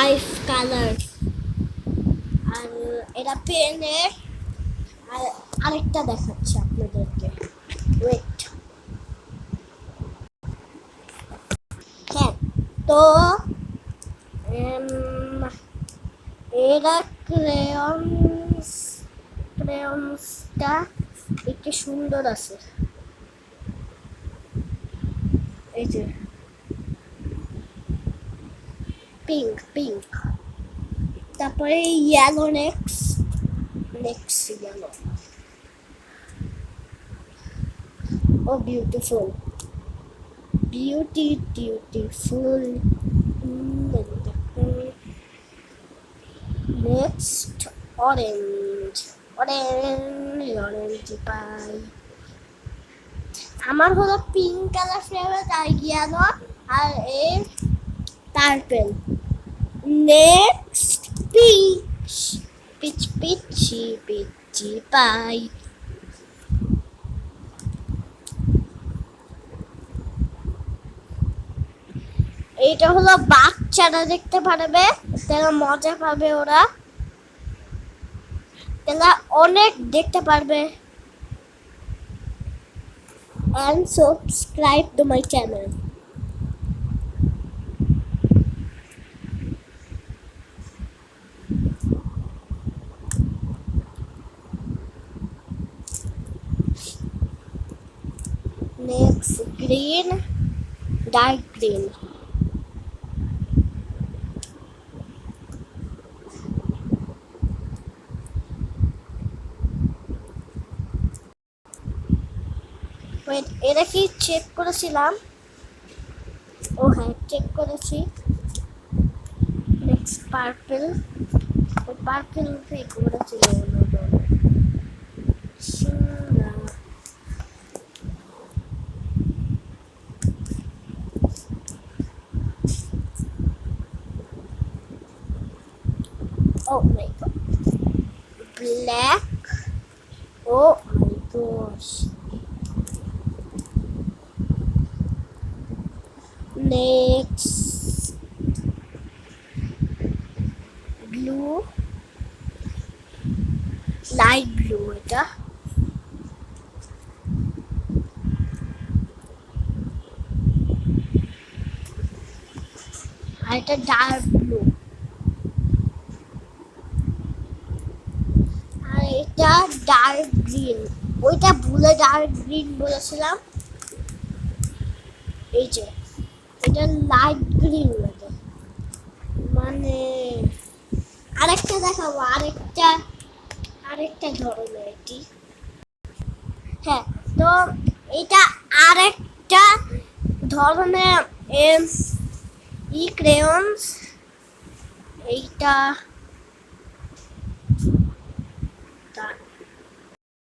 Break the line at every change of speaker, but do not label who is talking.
5 colour. আর এটা পেনের। আর আরেকটা দেখাচ্ছি আপনাদেরকে, ওয়েট। হ্যাঁ, তো এরা ক্রেয়ন্সটা একটু সুন্দর আছে, এই যে পিঙ্ক। তারপরে ইয়েলো নেক্সট ইয়েলো। ও বিউটিফুল। নেক্সট অরেঞ্জ পাই। আমার হলো পিঙ্ক কালার ফেভারিট, আর ইয়েলো, আর এর পার্পল। নেক্সট পিচি পাই। এইটা হলো বাচ্চারা দেখতে পারবে, তারা মজা পাবে, ওরা তারা অনেক দেখতে পারবে। and subscribe to my channel. Next, dark green. Wait, এটা কি চেক করেছিলাম? ও হ্যাঁ, চেক করেছি। নেক্সট পার্পল করেছিল। Oh my god. Black. Oh my gosh. Next. Blue. Light blue এটা। আর এটা ডার্ক ব্লু। আর এটা ডার্ক গ্রিন। ওইটা ভুলে ডার্ক গ্রিন বলেছিলাম। এই যে এটা লাইট গ্রিন মানে আরেকটা দেখাবো, আরেকটা ধরনের এটি। হ্যাঁ, তো এটা আরেকটা ধরনের ক্রেয়ন্স। এইটা